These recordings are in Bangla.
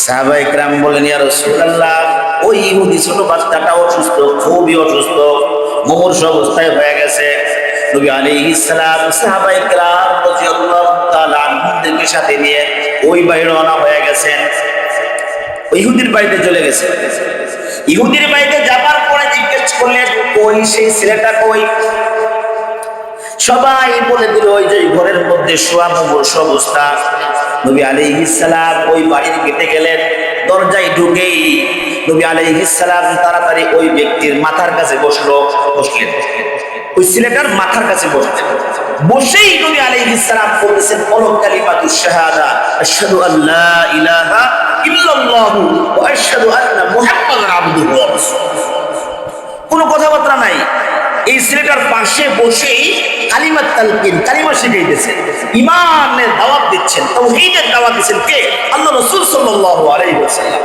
সাহাবায়ে কেরাম বললেন, ইয়া রাসূলুল্লাহ, ওই ইহুদি ছোট বাচ্চাটা অসুস্থ, খুবই অসুস্থ, মুমূর্ষু অবস্থায় হয়ে গেছে। নবী আলাইহিস সালাম সাহাবায়ে কেরাম রাদিয়াল্লাহু তাআলা আনহুদেরকে সাথে নিয়ে ওই বাড়ি রওনা হয়ে গেছেন। ওই ইহুদির বাড়িতে চলে গেছে। ইহুদির বাড়িতে যাবার পরে জিজ্ঞেস করলেন, কই সেই ছেলেটা কই? সবাই বলে দিল, ওই যে ঘরের মধ্যে শোয়া মুমূর্ষু অবস্থা। নবী আলাইহিস সালাম ওই বাড়ির গেটে গেলেন। দরজায় ঢুকেই নবী আলাইহিস সালাম তাড়াতাড়ি ওই ব্যক্তির মাথার কাছে বসলেন। ওই ছেলেটার মাথার কাছে বসলেন। বসেই নবী আলাইহিস সালাম বলতেছেন, বলো কালিমাতুশ শাহাদা, আশহাদু আল্লা ইলাহা ইল্লাল্লাহু ওয়া আশহাদু আন্না মুহাম্মাদান আবদুহু ওয়া রাসূলুহু। কোনো কথাবার্তা নাই। এই ছেলেটার পাশে বসেই কালিমাত তালকিন, কালিমা শিখাইতেছেন, ঈমানের দাওয়াত দিচ্ছেন, তাওহীদের দাওয়াত দিচ্ছেন কে? আল্লাহ রাসূল সাল্লাল্লাহু আলাইহি ওয়াসাল্লাম।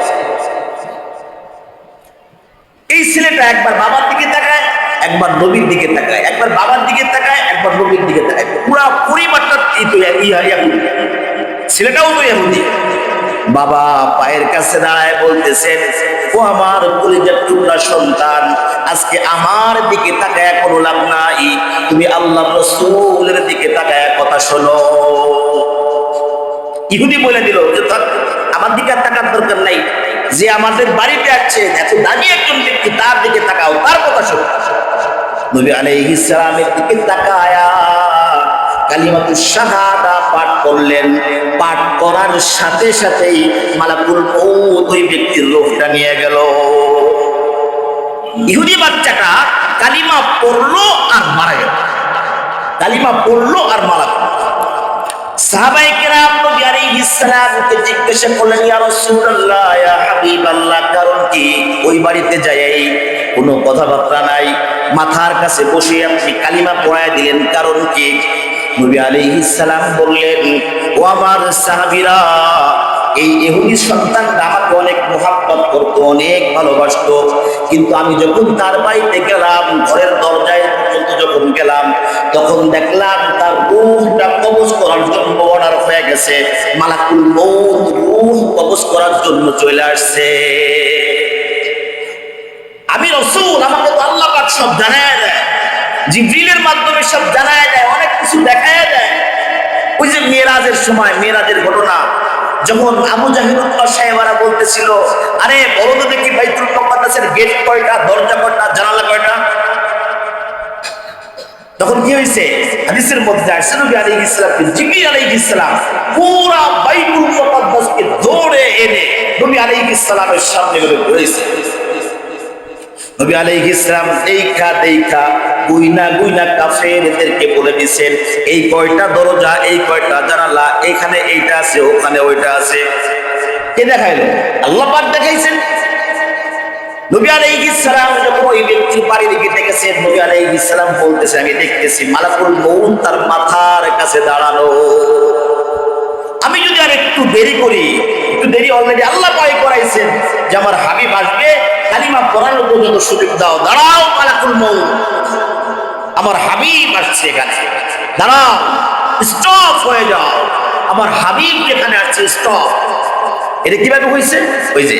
এই ছেলেটা একবার বাবার দিকে তাকায়, একবার নবীর দিকে তাকায়, একবার বাবার দিকে তাকায়, একবার নবীর দিকে তাকায়। পুরা পরিবারটা ইহুদি, ছেলেটাও তো ইহুদি। বাবা পায়ের কাছে দাঁড়ায় বলতেছেন, ও আমার কলিজার টুকরা সন্তান, আজকে আমার দিকে তাকায় কোনো লাভ নাই, তুমি আল্লাহর রাসূলের দিকে তাকায় কথা শোনো। ইহুদি বলে দিল যে আমার দিকে তাকার দরকার নাই, যে আমাদের বাড়িতে আছে এত দামি একজন ব্যক্তি, তার দিকে তাকাও, তার কথা শোনো। নবী আলাইহিস সালামের দিকে তাকায়া কালিমাতুশ শাহাদা পাঠ করলেন। পাঠ করার সাথে সাথেই মালাকুল মউত ওই ব্যক্তির রূহটা নিয়ে গেল। ইহুদি বাচ্চাটা কালিমা পড়লো আর মারা গেল, কালিমা পড়লো আর মারা গেল। সাহাবায়ে কেরাম নবী আলাইহিস সালামকে জিজ্ঞাসা করলেন, ইয়া রাসূলুল্লাহ, ইয়া হাবিবাল্লাহ, কারণ কি ওই বাড়িতে যাই কোনো কথাবার্তা নাই, মাথার কাছে বসে আপনি কালিমা পড়ায় দিলেন, কারণ কি? নবী আলাইহিস সালাম বললেন, ও আমার সাহাবীরা, এই ইহুদি সন্তানটা আমাকে অনেক মোহাব্বত করতো, অনেক ভালোবাসতো, কিন্তু আমি যখন তার বাড়িতে গেলাম, ঘরের দরজায় পর্যন্ত যখন গেলাম, তখন দেখলাম তার রূহটা কবজ করার জন্য অর্ডার হয়ে গেছে। মালাকুল মউত রূহ কবজ করার জন্য চলে আসছে। আমি রাসূল, আমাকে তো আল্লাহ পাক সব জানায় দেয়, জিবরিলের মাধ্যমে সব জানায় দেয়, অনেক কিছু দেখায় দেয়। ওই যে মেরাজের সময়, মেরাজের ঘটনা, যখন আবু জাহিল সাহেবারা বলতেছিল, আরে বলো তো দেখি বাইতুল মুকাদ্দাসের গেট কয়টা, দরজা কয়টা, জানালা কয়টা? তখন কি হয়েছে? হাদিসের মধ্যে আসছে, নবী আলাইহিস সালাম, জিবরিল আলাইহিস সালাম পুরা বাইতুল মুকাদ্দাসকে দৌড়ে এনে নবী আলাইহিস সালামের সামনে ঘুরেছে। নবী আলাইহিস সালাম দেখা গুইনা কাফেরদেরকে বলে দিয়েছেন, এই কয়টা দরজা, এই কয়টা জানালা, এখানে এইটা আছে, ওখানে ওইটা আছে। কে দেখাইলো? আল্লাহ পাক দেখাইছেন। নবী আলাইহিস সালাম যখন ওই ব্যক্তির বাড়ির দিকে দেখেছেন, নবী আলাইহিস সালাম বলতেছে, আমি দেখতেছি মালাকুল মউত তার মাথার কাছে দাঁড়ানো। আমি যদি আর একটু দেরি করি, একটু দেরি অলরেডি আল্লাহ পাক করাইছেন যে আমার হাবিব আসবে, কালিমা পড়ানোর পর্যন্ত সুযোগ দাও। দাঁড়াও মালাকুল মউত, আমার হাবিব আসছে এখানে, দাঁড়াও, স্টপ হয়ে যাও, আমার হাবিব যেখানে আসছে, স্টপ। এটা কিভাবে হয়েছে? ওই যে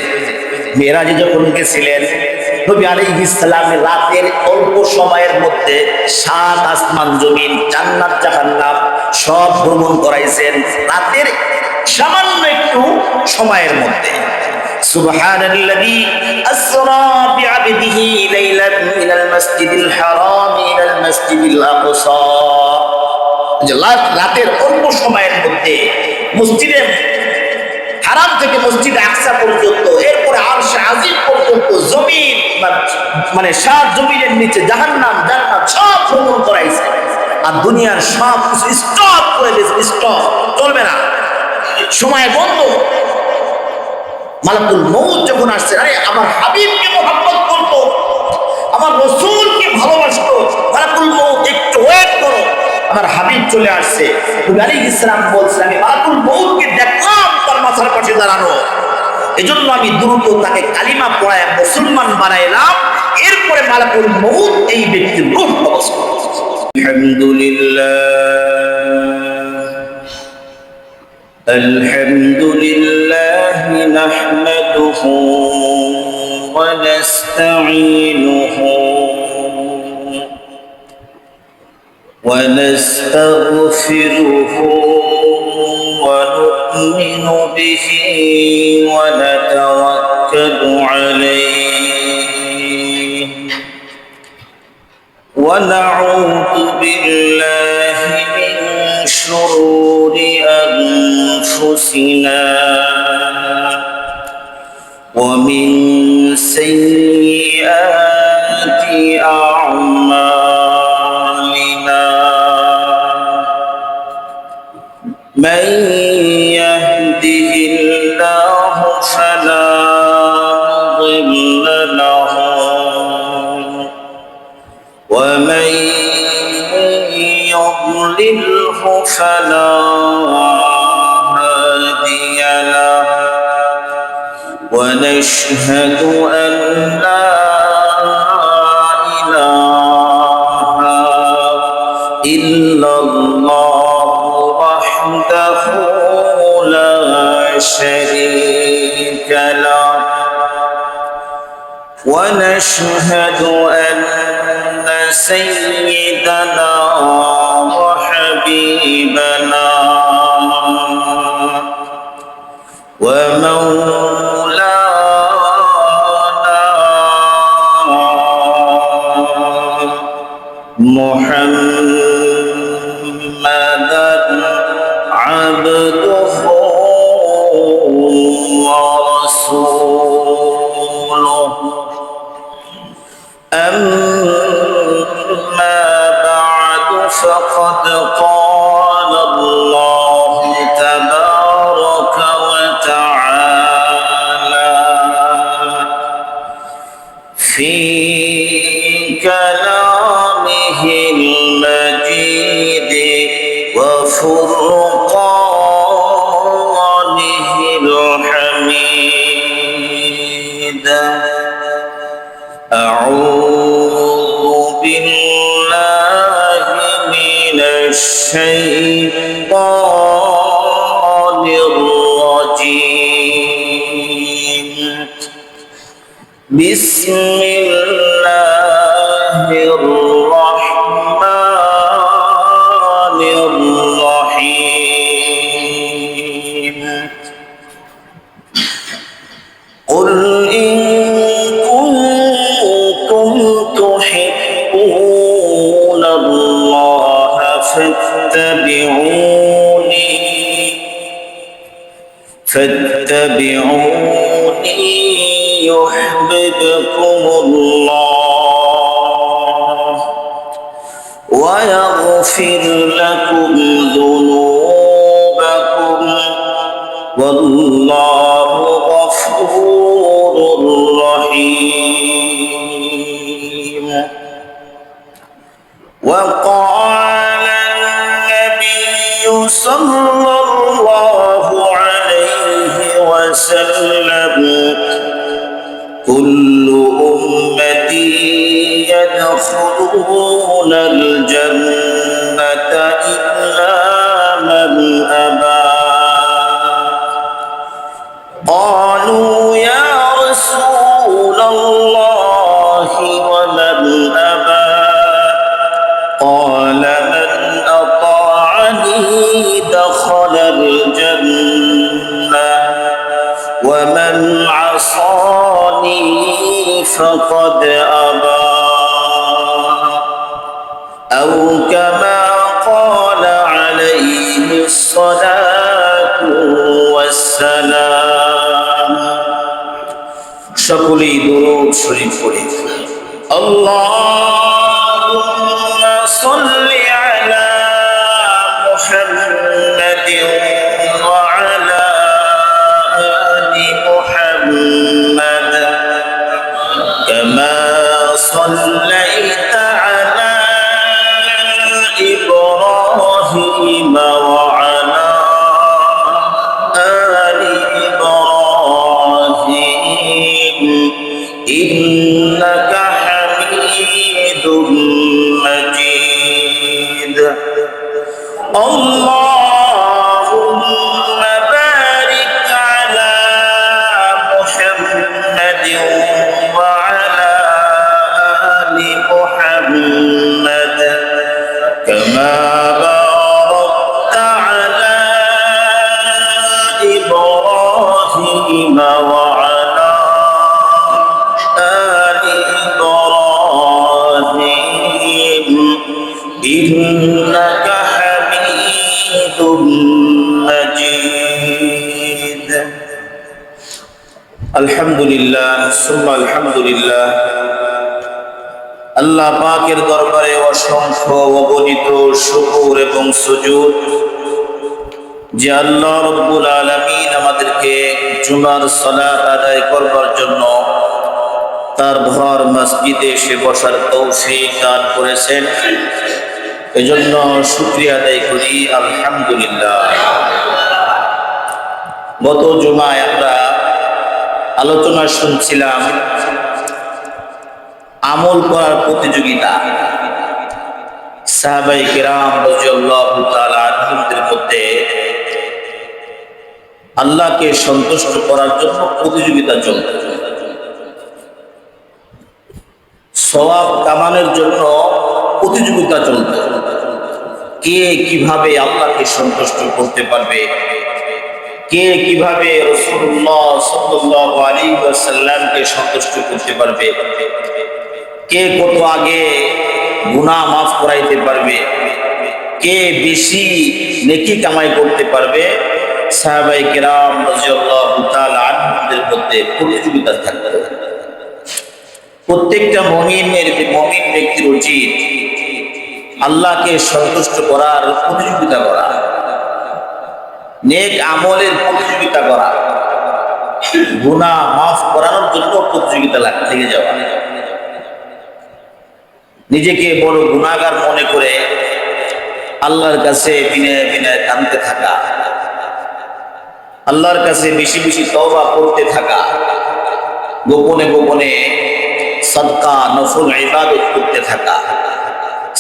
মেরাজে যখন গেছিলেন, নবী আলাইহিস সালাম রাতের অল্প সময়ের মধ্যে 7 আসমান জমিন, জান্নাত জাহান্নাম সব ভ্রমণ করাইছেন রাতের সামান্য একটু সময়ের মধ্যে। সুবহানাল্লাযী আসরা বিআবদিহি লাইলান মিনাল মাসজিদিল হারাম ইলাল মাসজিদিল আকসা। যে রাতের অল্প সময়ের মধ্যে মসজিদে হারাম থেকে মসজিদ আকসা পর্যন্ত, এরপরে আরশে আজিম পর্যন্ত, জমিন মানে 7 জমিনের নিচে জাহান্নাম জান্নাত সব ভ্রমণ করাইছে। আর দুনিয়ার সব কিছু স্টপ করে দিয়েছে, স্টপ, চলবে না, সময় বন্ধ। মালাকুল মউত যখন আসছে, আরে আমার হাবিবকে মোহাব্বত করতো, আমার রাসূলকে ভালোবাসতো, মালাকুল মউত একটু ওয়েট করো, আমার হাবিব চলে আসছে। নবী আলাইহিস সালাম বলছেন, আমি মালাকুল মউতকে দেখলাম তার মাথার কাছে দাঁড়ানো, এজন্য আমি দ্রুত তাকে কালিমা পড়ায় মুসলমান বানাইলাম। এরপরে মালাকুল মউত এই ব্যক্তির রূহ কবজ করল। আলহামদুলিল্লাহ نحمده ونستعينه ونستغفره ونؤمن به ونتوكل عليه ونعوذ بالله من شرور أنفسنا ومن سيئات أعمالنا من يهده الله فلا مضل له ومن يضلله فلا هادي له ونشهد أن لا إله إلا الله وحده لا شريك له ونشهد أن سيدنا وحبيبنا ومولانا محمدا عبده ورسوله أما بعد فقد قال الله تبارك وتعالى في كلامه المجيد وفرقانه الحميد أعوذ بالله من الشيطان الرجيم بسم الله الرحمن الرحيم قل إن كنتم تحبون الله فاتبعوني يحببكم الله ويغفر لكم ذنوبكم والله غفور رحيم وقال النبي صلى الله عليه وسلم كل أمتي يدخلون الجنة إلا من أبى قالوا يا رسول الله ومن أبى قال من أطاعني دخل الجنة ومن عصاني فقد أبى أو كما قال عليه الصلاة والسلام সকলেই দুরূদ শরীফ পড়ি اللهم صل على محمد وعلى آل محمد كما صليت على إبراهيم وعلى آل إبراهيم إنك حميد مجيد وعلى آل محمد كما باركت على إبراهيم وعلى آل إبراهيم إنك حميد مجيد الحمد لله ثم الحمد لله আল্লাহ পাকের দরবারে অসংখ্য অগণিত শুকর এবং সুজুদ যে আল্লাহ রাব্বুল আলামিন আমাদেরকে জুমার সালাত আদায় করবার জন্য তার ঘর মসজিদে এসে বসার তৌফিক দান করেছেন, এজন্য শুকরিয়া আদায় করি আলহামদুলিল্লাহ। গত জুমায় আমরা আলোচনা শুনছিলাম আমল করার প্রতিযোগিতা। সাহাবায়ে কেরাম রাদিয়াল্লাহু তাআলা আনহুদের মধ্যে আল্লাহকে সন্তুষ্ট করার জন্য প্রতিযোগিতা চলত, সওয়াব কামানোর জন্য প্রতিযোগিতা চলত। কে কিভাবে আল্লাহকে সন্তুষ্ট করতে পারবে, কে কিভাবে রাসূলুল্লাহ সাল্লাল্লাহু আলাইহি ওয়াসাল্লামকে সন্তুষ্ট করতে পারবে, কে কত আগে গুনাহ মাফ করাইতে পারবে, কে বেশি নেকি কামাই করতে পারবে। সাহাবায়ে কেরাম রাদিয়াল্লাহু তাআলা আনহুদের মধ্যে প্রতিযোগিতা থাকত। প্রত্যেকটা মুমিন ব্যক্তির উচিত আল্লাহকে সন্তুষ্ট করার প্রতিযোগিতা করা, নেক আমলের প্রতিযোগিতা করা, গুনাহ মাফ করানোর জন্য প্রতিযোগিতা লেগে যাওয়া। নিজেকে বড় গুনাহগার মনে করে আল্লাহর কাছে বিনয়ে বিনয়ে কাঁদতে থাকা, আল্লাহর কাছে বেশি বেশি তওবা করতে থাকা, গোপনে গোপনে সাদকা নফল ইবাদত করতে থাকা।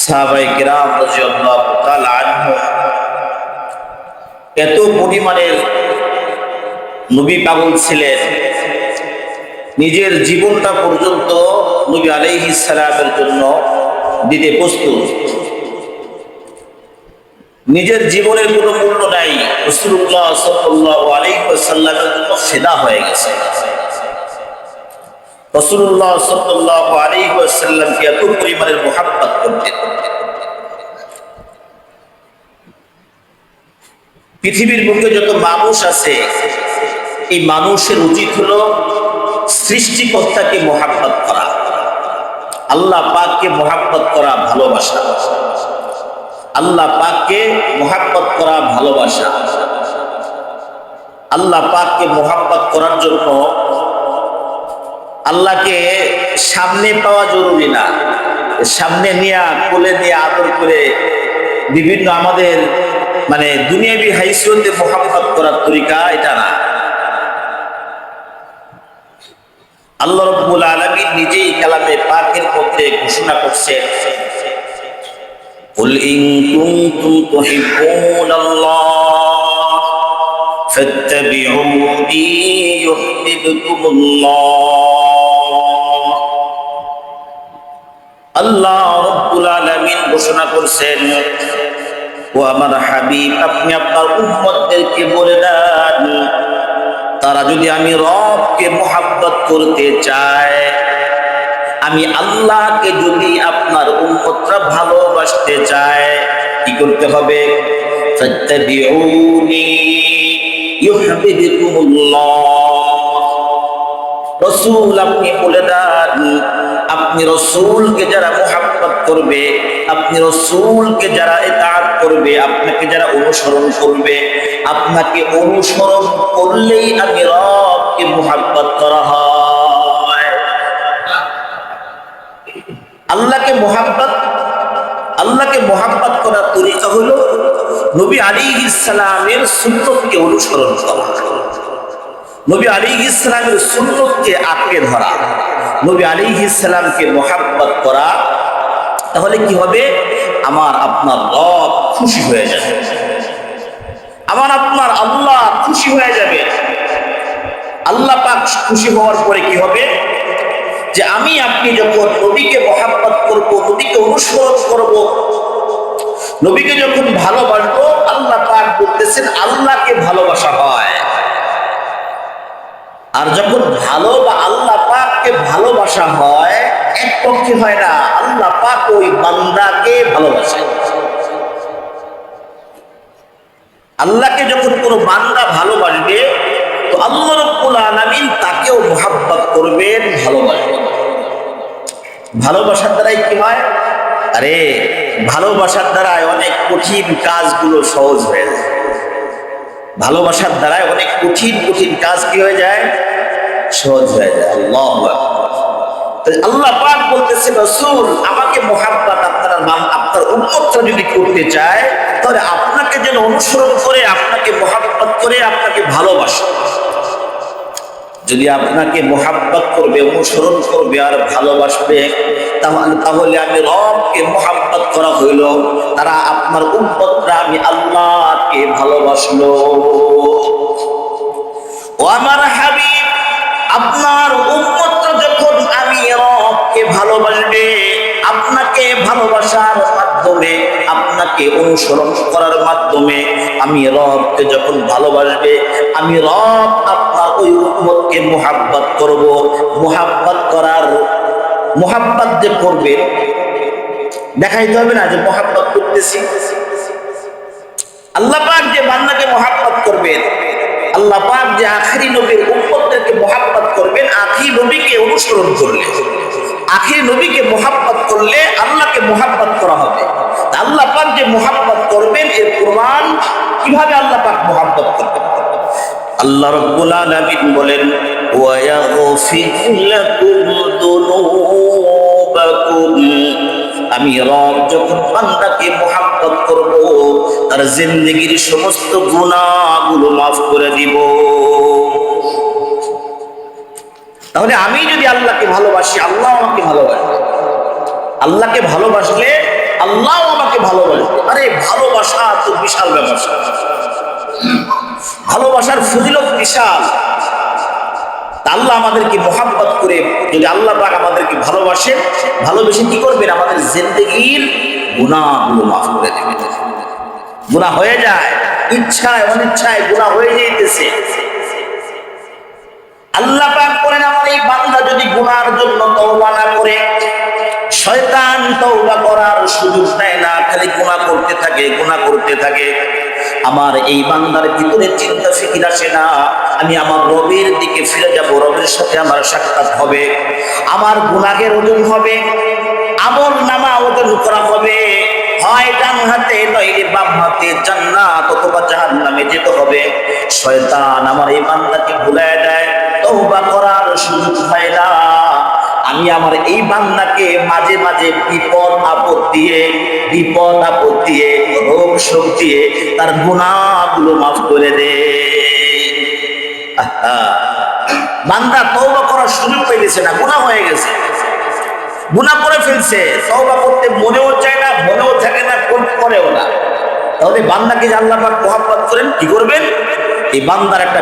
সাহাবায়ে কেরাম রাদিয়াল্লাহু তাআলা আনহুম এত পরিমাণের নবী পাগল ছিলেন, নিজের জীবনটা পর্যন্ত নবী আলাইহিস সালামের জন্য দিতে প্রস্তুত। নিজের জীবনের কোনো মূল্য নাই, রাসূলুল্লাহ সাল্লাল্লাহু আলাইহি ওয়াসাল্লামের জন্য ফিদা হয়ে গেছে। রাসূলুল্লাহ সাল্লাল্লাহু আলাইহি ওয়াসাল্লামকে এত পরিমাণের মুহাব্বত করতেন। পৃথিবীর বুকে যত মানুষ আছে, এই মানুষের উচিত হলো সৃষ্টিকর্তাকে মুহাব্বত করা, আল্লাহ পাককে মুহাব্বত করা, ভালোবাসা। আল্লাহ পাককে মুহাব্বত করা, ভালোবাসা। আল্লাহ পাককে মুহাব্বত করার জন্য আল্লাহকে সামনে পাওয়া জরুরি না, সামনে নিয়ে কোলে নিয়ে আদর করে বিভিন্ন আমাদের দুনিয়াবি হাইসিয়তে মুহাব্বত করার তরিকা এটা না। আল্লাহ রাব্বুল আলামিন নিজেই কালামে পাকের মধ্যে ঘোষণা করছেন, কুল ইন কুনতুম তুহিব্বুনাল্লাহ ফাত্তাবিউনি ইউহিব্বুকুমুল্লাহ। আল্লাহ রাব্বুল আলামিন ঘোষণা করছেন, ও আমার হাবিব, আপনি আপনার উম্মতদেরকে বলে দেন, তারা যদি আমি রবকে মুহাব্বত করতে চায়, আমি আল্লাহকে যদি আপনার উম্মতরা ভালোবাসতে চায়, কি করতে হবে? ফাত্তাবিউনি ইউহিব্বুকুমুল্লাহ। রাসূল আপনি বলে দেন, আপনি রাসূলকে যারা মুহাব্বত করবে, আপনি রাসূলকে যারা ইতাআত করবে, আপনাকে যারা অনুসরণ করবে, আপনাকে অনুসরণ করলেই আমি রবকে মুহাব্বত করা হয়। আল্লাহকে মুহাব্বত করার তরিকা হলো নবী আলাইহিস সালামের সুন্নতকে অনুসরণ করা, নবী আলাইহিস সালামের সুন্নতকে আঁকড়ে ধরা, নবী আলাইহিস সালামকে মুহাব্বত করা। তাহলে কি হবে? আমার আপনার রব খুশি হয়ে যাবে, আমার আপনার আল্লাহ খুশি হয়ে যাবে। আল্লাহ পাক খুশি হওয়ার পরে কি হবে, যে আমি আপনি যখন নবীকে মহাব্বত করব, নবীকে অনুসরণ করব, নবীকে যখন ভালোবাসবো, আল্লাহ পাক বলতেছেন আল্লাহকে ভালোবাসা হয়। আর যখন ভালো বা আল্লাহ পাককে ভালোবাসা হয়, এক পক্ষে হয় না, আল্লাহ পাক ওই বান্দাকে ভালোবাসে। আল্লাহকে যখন কোনো বান্দা ভালোবাসবে, তো আল্লাহ রাব্বুল আলামিন তাকেও মুহাব্বত করবেন, ভালোবাসবেন। ভালোবাসার দ্বারাই কি হয়? আরে ভালোবাসার দ্বারাই অনেক কঠিন কাজগুলো সহজ হয়ে যায়। ভালোবাসার দ্বারাই অনেক কঠিন কঠিন কাজ কি হয়ে যায়? সহজ হয়ে যায়। আল্লাহু আকবার। আল্লাহ পাক বলতেছে, রাসূল আমাকে মুহাব্বত আপনার উম্মতরা যদি করতে চায়, তাহলে আপনাকে যেন অনুসরণ করে, আপনাকে মুহাব্বত করে, আপনাকে ভালোবাসে। যদি আপনাকে মুহাব্বত করবে, অনুসরণ করবে আর ভালোবাসবে, তাহলে আমি রবকে মুহাব্বত করা হইল, তারা আপনার উম্মতরা আমি আল্লাহকে ভালোবাসলো। ও আমার হাবিব, আপনার উম্মতরা যখন আমি রবকে ভালোবাসবে, আপনাকে ভালোবাসার মাধ্যমে, আপনাকে অনুসরণ করার মাধ্যমে আমি রবকে যখন ভালোবাসবে, আমি রব আপনার ওই উম্মতকে মুহাব্বত করব। মুহাব্বত করার, মুহাব্বত যে করবে, দেখাইতে হবে না যে মুহাব্বত করতেছি। আল্লাহ পাক যে বান্দাকে মুহাব্বত করবেন, আল্লাহ পাক যে আখিরি নবীর উম্মতদেরকে মুহাব্বত করবেন, আখিরি নবীকে অনুসরণ করলে, আখিরি নবীকে মুহাব্বত করলে আল্লাহকে মুহাব্বত করা হবে। আল্লাহ পাক যে মুহাব্বত করবেন, এর প্রমাণ কিভাবে আল্লাহ পাক মুহাব্বত করবেন? আল্লাহ রাব্বুল আলামিন বলেন, ওয়া ইয়াগফির লাকুম যুনুবাকুম, আমি রব যখন বান্দাকে মুহাব্বত করব, তার জিন্দেগীর সমস্ত গুনাহগুলো মাফ করে দিব। তাহলে আমি যদি আল্লাহকে ভালোবাসি, আল্লাহ আমাকে ভালোবাসবে। আল্লাহকে ভালোবাসলে আল্লাহ আমাকে ভালোবাসবে। আরে ভালোবাসা তো বিশাল ব্যাপার। ভালোবাসার ফজিলত বিশাল। আল্লাহ আমাদেরকে মুহাব্বত করে, যদি আল্লাহ পাক আমাদেরকে ভালোবাসে, ভালোবেসে কি করবেন? আমাদের জিন্দেগীর গুনাহগুলো মাফ করে দেবেন। গুনাহ হয়ে যায়, ইচ্ছায় অনিচ্ছায় গুনাহ হয়ে যাইতেছে। আল্লাহ পাক করেন, আমার এই বান্দা যদি গুনাহর জন্য তওবা না করে, শয়তান তওবা করার সুযোগ দেয় না, খালি গুনাহ করতে থাকে, গুনাহ করতে থাকে। আমার এই বান্দার ভিতরে চিন্তা ফিকির আসে না, আমি আমার রবের দিকে ফিরে যাব, রবের সাথে আমার সাক্ষাৎ হবে, আমার গুনাহের ওজন হবে, আমল নামা ওজন করা হবে, হয় ডান হাতে নইলে বাম হাতে, জান্নাত অথবা জাহান্নামে যেতে হবে। শয়তান আমার এই বান্দাকে ভুলায় দেয়, তওবা করার সুযোগ হয় না। আমি আমার এই বান্দাকে মাঝে মাঝে বিপদ আপদ দিয়ে, রোগ শোক দিয়ে তার গুনাহগুলো মাফ করে দে। বান্দা তওবা করার সুযোগ পেয়েছে না, গুনাহ হয়ে গেছে, গুনাহ করে ফেলছে, তওবা করতে মনেও চায় না, মনেও থাকে না, করেও না। তাহলে বান্দাকে যে আল্লাহ পাক মুহাব্বত করেন, কি করবেন? এই বান্দার একটা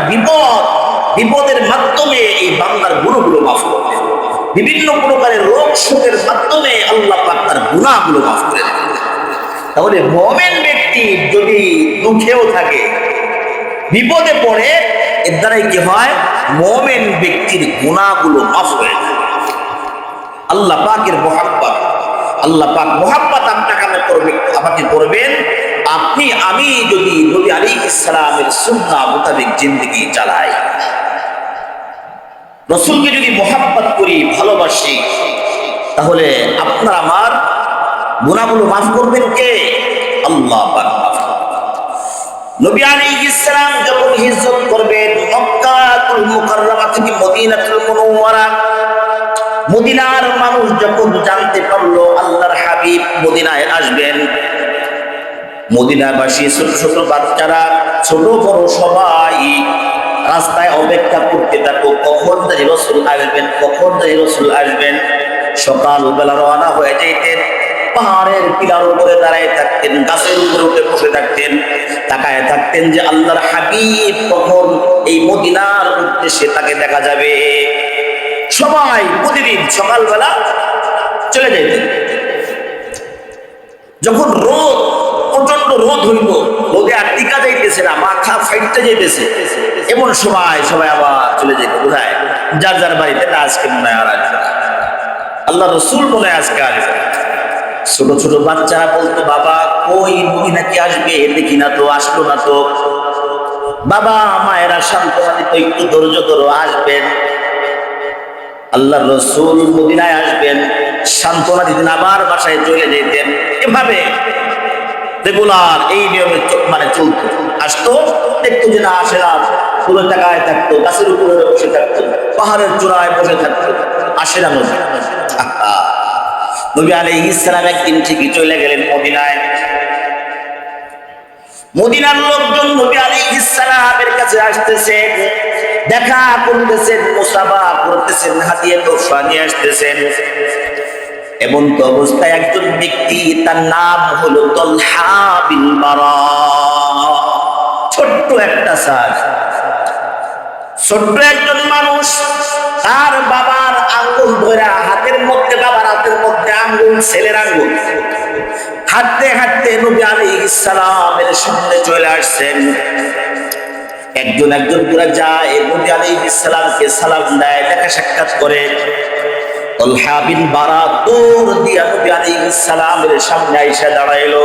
বিপদের মাধ্যমে এই বান্দার গুনাহগুলো মাফ করবেন। বিভিন্ন প্রকারের রোগ শোকের মাধ্যমে আল্লাহ পাক তার গুনাহগুলো মাফ করে দেবেন। তাহলে মুমিন ব্যক্তি যদি দুঃখেও থাকে, বিপদে পড়ে, এর দ্বারাই কি হয়? মুমিন ব্যক্তির গুনাহগুলো মাফ হয়ে যায়। আল্লাহ পাকের মুহাব্বত, আল্লাহ পাক মুহাব্বত আপনাকে আমাকে করবেন, আমি যদি নবী আলাইহিস সালামের সুন্নাহ মোতাবেক জিন্দেগি চালাই, রাসূলকে যদি মুহাব্বত করি, ভালোবাসি, তাহলে আপনার আমার গুনাহগুলো মাফ করবেন কে? আল্লাহ পাক মাফ করবেন। নবী আলাইহিস সালাম যখন হিজরত করবেন মক্কাতুল মুকাররমা থেকে মদিনাতুল মুনাওয়ারা, মদিনার মানুষ যখন জানতে পারলো আল্লাহর হাবিব মদিনায় আসবেন, মদিনাবাসী ছোট ছোট বাচ্চারা, ছোট বড় সবাই রাস্তায় অপেক্ষা করতে থাকো, কখন জানি রাসূল আসবেন, কখন জানি রাসূল আসবেন। সকালবেলা রওনা হয়ে যাইতেন, পাহাড়ের টিলার উপরে দাঁড়ায় থাকতেন, গাছের উপরে উঠে বসে থাকতেন, তাকায় থাকতেন যে আল্লাহর হাবিব কখন এই মদিনার উদ্দেশ্যে তাকে দেখা যাবে। সবাই প্রতিদিন সকালবেলা চলে যেতেন। যখন রোদ, প্রচন্ড রোদ হইল, রোদে আর টিকা যাইতেছে না, মাথা ফাইটতে যাইতেছে, এমন সময় সবাই আবার চলে যেত কোথায়? যার যার বাড়িতে। না, আজকে মনে হয় আর আসবে না, আল্লাহ রসুল মনে হয় আজকে আসবে। ছোট ছোট বাচ্চারা বলতো, বাবা কই মদিনা কি আসবে? দেখি না তো, আসলো না তো। বাবা মায়েরা সান্ত্বনা দিত, একটু ধৈর্য ধরো, আসবেন। আল্লাহ রসুল মদিনায় আসবেন, সান্ত্বনা দিতেন, আবার বাসায় চলে যেতেন। এভাবে রেগুলার এই নিয়মে মানে চলতো। আসতো, দেখতো যে না আসে না, পুরো টাকায় থাকতো, গাছের উপরে বসে থাকতো, পাহাড়ের চূড়ায় বসে থাকতো, আসে না নবী। নবী আলাইহিস সালাম একদিন ঠিকই চলে গেলেন মদিনায়। মদিনার লোকজন নবী আলাইহিস সালামের কাছে আসতেছেন, দেখা করতেছেন, মুসাফা করতেছেন, হাদিয়া তোহফা নিয়ে আসতেছেন। এমন তো অবস্থায় একজন ব্যক্তি, তার নাম হলো তলহা বিন বারা। ছোট্ট একটা সাজ, ছোট্ট একজন মানুষ, তার বাবার আঙ্গুল ধরে হাতের মধ্যে, বাবার হাতের মধ্যে আঙ্গুল, ছেলের আঙ্গুল, হাঁটতে হাঁটতে নবী আলাইহিস সালামের সামনে চলে আসছেন। একজন একজন করে যায়, নবী আলাইহিস সালামকে সালাম দেয়, দেখা সাক্ষাৎ করে। তলহা বিন বারা দৌড় দিয়া নবী আলাইহিস সালামের সামনে এসে দাঁড়াইলো,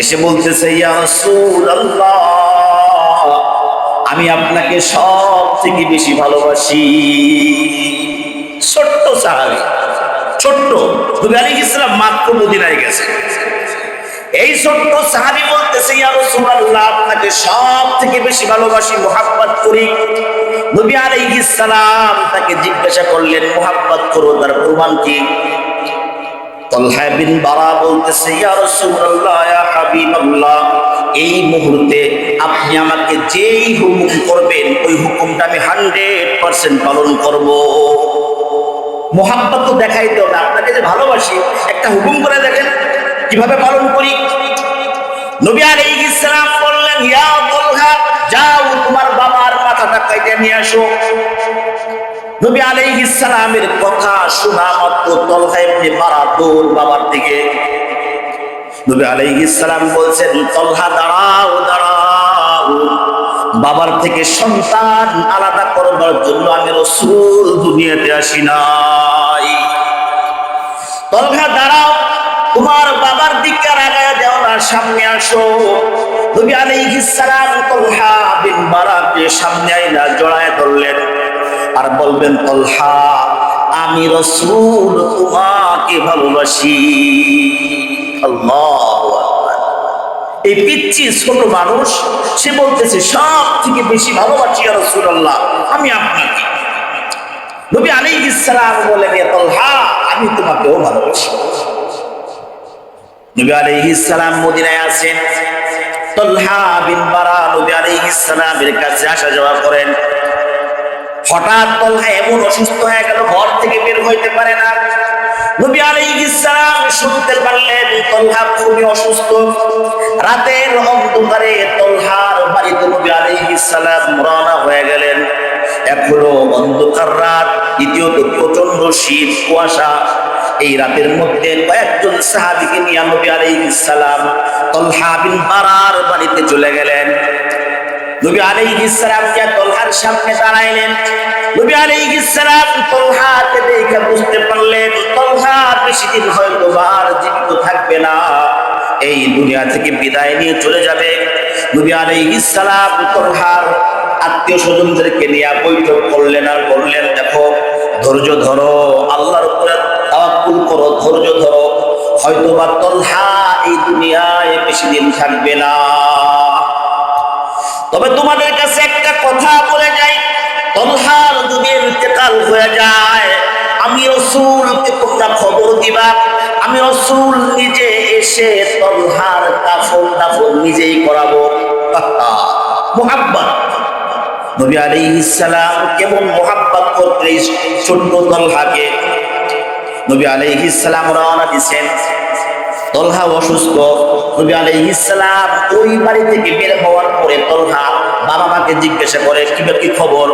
এসে বলতেছে, ইয়া রাসূলুল্লাহ, আমি আপনাকে সব থেকে বেশি ভালোবাসি। ছোট্ট সাহাবী, ছোট্ট, নবী আলাইহিস সালাম মাত্র মদিনায় গেছে। এই ছোট্ট সাহাবী বলতেছে, ইয়া রাসূলুল্লাহ, আপনাকে সব থেকে বেশি ভালোবাসি, মুহাব্বত করি। নবী আলাইহিস সালাম তাকে জিজ্ঞাসা করলেন, মুহাব্বত করো, তার প্রমাণ কি? তলহা বিন বারা বলতেছে, ইয়া রাসূলুল্লাহ, ইয়া হাবিবাল্লাহ, এই মুহূর্তে আপনি আমাকে যেই হুকুম করবেন, ওই হুকুমটা আমি 100% পালন করব। মুহাব্বত তো দেখাইতে হবে, আপনাকে যে ভালোবাসি, একটা হুকুম করে দেখেন কিভাবে পালন করি। নবী আলাইহিস সালাম বললেন, ইয়া তলহা, যাও তোমার বাবার মাথাটা কেটে নিয়ে আসো। নবী আলাইহিস সালামের কথা শোনা মাত্র তলহা ইবনে বারা দৌড় বাবার দিকে। নবী আলাইহিস সালাম বলছেন, তলহা দাঁড়াও, দাঁড়াও, বাবার থেকে সন্তান আলাদা করবার জন্য আমি রাসূল দুনিয়াতে আসি নাই। তলহা দাঁড়াও, তোমার বাবার দিকে আগায়া যাও না, সামনে আসো। নবী আলাইহিস সালাম তলহা বিন বারাকে সামনে আইনা জড়ায় ধরলেন আর বলবেন, তলহা, আমি রাসূল তোমাকে ভালোবাসি। আল্লাহু আকবার। এই পিচ্চি ছোট মানুষ, সে বলতেছে, সব থেকে বেশি ভালোবাসি ইয়া রাসূলুল্লাহ আমি আপনাকে। নবী আলাইহিস সালাম বলেন, তলহা, আমি তোমাকেও ভালোবাসি। নবী আলাইহিস সালাম মদিনায় আছেন। তলহা বিন বারা নবী আলাইহিস সালামের কাছে আসা যাওয়া করেন। হঠাৎ তলহা এমন অসুস্থ হয়ে গেল, ঘর থেকে বের হইতে পারে না। নবী আলাইহিস সালাম শুনতে পারলেন তলহা খুবই অসুস্থ। রাতের অন্ধকারে তলহার বাড়িতে নবী আলাইহিস সালাম রওনা হয়ে গেলেন। এখনো অন্ধকার রাত, দ্বিতীয়ত প্রচন্ড শীত, কুয়াশা। এই রাতের মধ্যে কয়েকজন সাহাবীকে নিয়ে নবী আলাইহিস সালাম তলহা বিন বারার বাড়িতে চলে গেলেন। নবী আলাইহিস সালাম তলহার সামনে দাঁড়াইলেন। নবী আলাইহিস সালাম তলহাকে দেখে বুঝতে পারলেন তলহা বেশি দিন হয়তো আর জীবিত থাকবে না, এই দুনিয়া থেকে বিদায় নিয়ে চলে যাবে। নবী আলাইহিস সালাম তলহার আত্মীয় স্বজনদেরকে নিয়ে বৈঠক করলেন আর বললেন, দেখো, ধৈর্য ধরো, আল্লাহর উপরে তাওয়াক্কুল করো, ধৈর্য ধরো, হয়তোবা তলহা এই দুনিয়ায় বেশি দিন থাকবে না। তবে তোমাদের কাছে একটা কথা বলে যাই, তলহার যদি ইন্তেকাল হয়ে যায়, আমি রাসূলকে তোমরা খবর দিবা, আমি রাসূল নিজে এসে তলহার কাফন দাফন নিজেই করাবো। মুহাব্বত, নবী আলাইহিস সালাম কেমন মুহাব্বত করতেন ছোট্ট তলহাকে। নবী আলাইহিস সালাম রওনা দিয়েছেন। তলহা অসুস্থ। নবী আলাইহিস সালাম ওই বাড়ি থেকে বের হওয়ার পরে তলহা বাবা মাকে জিজ্ঞাসা করে কি খবর।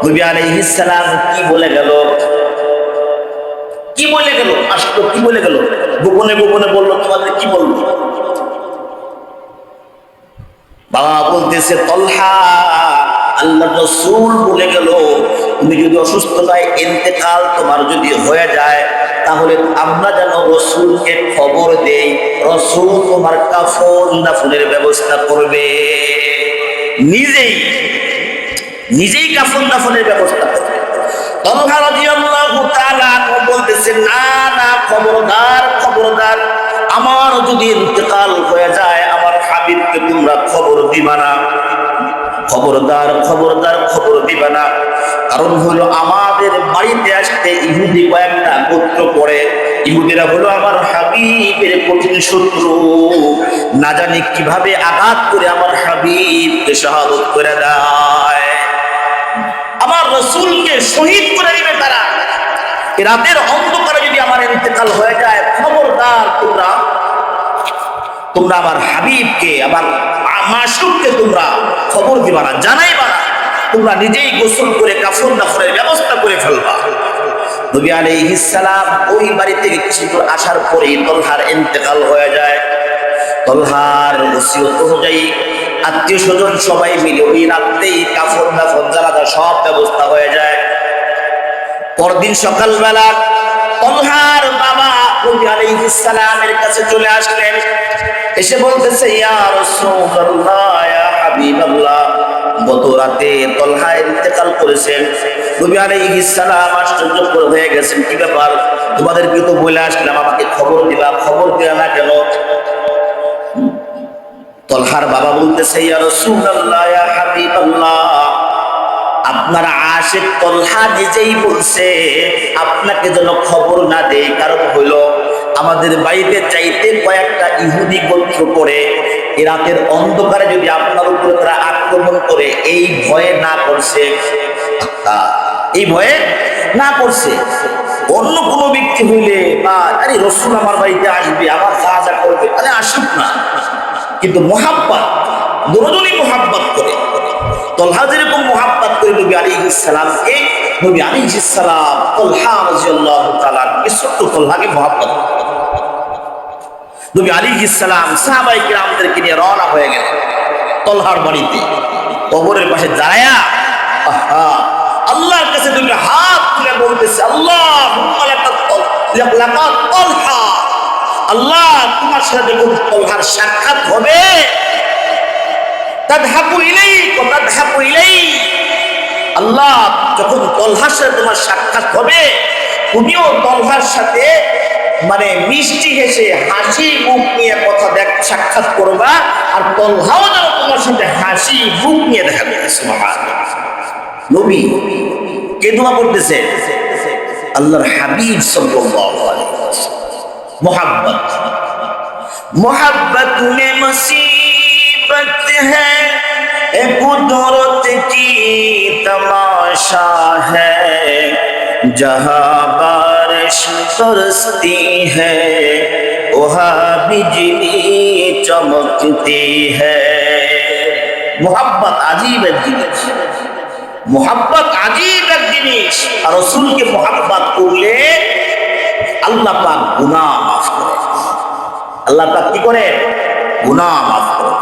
নবী আলাইহিস সালাম কি বলে গেল, আসলো কি বলে গেল, গোপনে গোপনে বললো, তোমাদের কি বললো? বাবা বলতেছে, তলহা আল্লাহর রাসূল বলে গেল তুমি যদি অসুস্থ নয়, ইন্তেকাল তোমার যদি হয়ে যায়, তাহলে আমরা যেন রাসূলকে খবর দেই, রাসূল তোমার কাফন দাফনের ব্যবস্থা করবে। নিজেই কাফন দাফনের ব্যবস্থা করবে। তলহা রাদিয়াল্লাহু তাআলা আনহু বলতেছে, না না, খবরদার, আমার যদি ইন্তেকাল হয়ে যায় আমার হাবিবকে তোমরা খবর দিবা না, খবরদার খবর দিবা না। কারণ হলো আমাদের বাড়িতে আসতে ইহুদি কয়েকটা গোত্র পড়ে, ইহুদিরা হলো আমার হাবিবের কঠিন শত্রু, না জানি কিভাবে আঘাত করে আমার হাবিবকে শাহাদত করে দেয়, আমার রাসূলকে শহীদ করে দিবে তারা। এই রাতের অন্ধকারে যদি আমার ইন্তেকাল হয়ে যায়, খবরদার তোমরা আমার হাবিবকে, আমার মাসুককে তোমরা খবর দিবা না, জানাইবা না, তোমরা নিজেই গোসল করে কাফন দাফনের ব্যবস্থা করে ফেলবা। নবী আলাইহিস সালাম ওই বাড়ি থেকে কিছু দূর আসার পরেই তলহার ইন্তেকাল হয়ে যায়। তলহার ওসিয়ত অনুযায়ী আত্মীয় স্বজন সবাই মিলে ওই রাতেই কাফন দাফন জানাজা সব ব্যবস্থা হয়ে যায়। পরদিন সকালবেলা তলহার বাবা নবী আলাইহিস সালামের কাছে চলে আসলেন, এসে বলতেছে, ইয়া রাসূলুল্লাহ, ইয়া হাবিবাল্লাহ, গত রাতে তলহা ইন্তেকাল করেছেন। নবী আলাইহিস সালাম আশ্চর্য হয়ে গেছেন, কি ব্যাপার, তোমাদেরকে তো বলে আসলাম আমাকে খবর দিলা না কেন? তলহার বাবা বলতেছে, ইয়া রাসূলুল্লাহ, ইয়া হাবিবাল্লাহ, আপনার আশিক তলহা নিজেই বলছে আপনাকে যেন খবর না দেই, কারণ হইল আমাদের বাড়িতে চাইতে কয়েকটা ইহুদি গোত্র পড়ে, এই রাতের অন্ধকারে যদি আপনার উপরে তারা আক্রমণ করে এই ভয়ে না করছে, অন্য কোনো ব্যক্তি হইলে বা আরে রাসূল আমার বাড়িতে আসবে, আমার কাজা করবে, আরে আসুক না, কিন্তু মুহাব্বত, দুজনই মুহাব্বত করে। তলহা যেরকম মুহাব্বত করে নবী আলাইহিস সালামকে, নবী আলাইহিস সালাম তলহা রাদিয়াল্লাহু তাআলা ছোট্ট তলহাকে মুহাব্বত করে। নবী আলাইহিস সালাম সাহাবায়ে কিরামদেরকে নিয়ে রওনা হয়ে গেলেন তলহার বাড়িতে। কবরের পাশে দাঁড়ায়া আল্লাহর কাছে দুটো হাত তুলে বলতেছে, আল্লাহুম্মা লাকাত তলহা, আল্লাহ তোমার সাথে যখন তলহার সাক্ষাৎ হবে, তাদহাবু ইলাইহি, আল্লাহ যখন তলহার সাথে তোমার সাক্ষাৎ হবে, তুমিও তলহার সাথে মানে মিষ্টি হেসে হাসি মুখ নিয়ে সাক্ষাৎ করবা, আর তলহাও যেন তোমার সাথে হাসি মুখ নিয়ে দেখাবে। সুবহানাল্লাহ। নবী কে দোয়া করতেছে? আল্লাহর হাবিব সাল্লাল্লাহু আলাইহি ওয়াসাল্লাম। मोहब्बत में मुसीबत है, कुदरत की तमाशा है, जहाँ बारिश बरसती है वहाँ बिजली चमकती है। मोहब्बत अजीब एक जिनिस, मोहब्बत अजीब एक जिनिस। और रसूल के मोहब्बत করলে আল্লাহ পাক গুনাহ মাফ করে, আল্লাহ পাক কি করে? গুনাহ মাফ করে।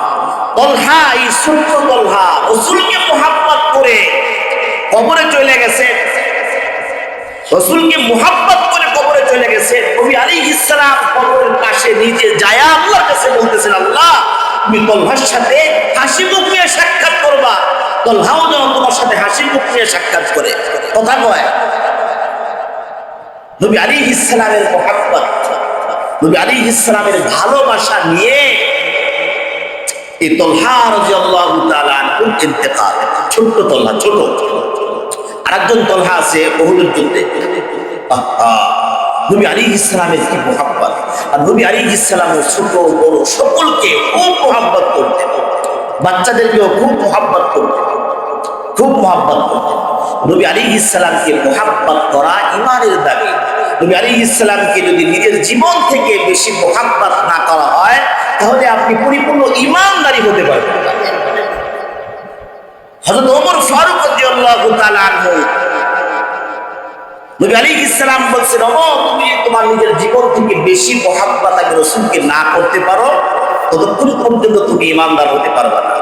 তলহা, এই ছোট্ট তলহা রাসূলকে মুহাব্বত করে কবরে চলে গেছে, রাসূলকে মুহাব্বত করে কবরে চলে গেছে। নবী আলাইহিস সালাম কবরের পাশে নিচে যায় আল্লাহর কাছে বলতেছেন, আল্লাহ তুমি তলহার সাথে হাসি মুখ নিয়ে সাক্ষাৎ করবা, তলহাও যেন তোমার সাথে হাসি মুখ নিয়ে সাক্ষাৎ করে। কথা কয় নবী আলাইহিস সালামের মুহাব্বত, নবী আলাইহিস সালামের ভালোবাসা নিয়ে এই তলহা রাদিয়াল্লাহু তাআলা আনহুর ইন্তেকাল। ছোট্ট তলহা, ছোট। আরেকজন তলহা আছে উহুদের যুদ্ধে। নবী আলাইহিস সালামের কি মুহাব্বত! আর নবী আলাইহিস সালাম ছোট বড় সকলকে খুব মুহাব্বত করতেন, বাচ্চাদেরকেও খুব মুহাব্বত করতেন, খুব মুহাব্বত করতেন। নবী আলাইহিস সালামকে মুহাব্বত করা ঈমানের দাবি। নবী আলাইহিস সালামকে যদি নিজের জীবন থেকে বেশি মুহাব্বত না করা হয় তাহলে আপনি পরিপূর্ণ ঈমানদারি হতে পারবেন না। হযরত ওমর ফারুক রাদিয়াল্লাহু তাআলা আনহু নবী আলাইহিস সালাম বলছেন, ওমর তুমি তোমার নিজের জীবন থেকে বেশি মুহাব্বত আগে রাসূলকে না করতে পারো ততক্ষণ পর্যন্ত তুমি ঈমানদার হতে পারবে না।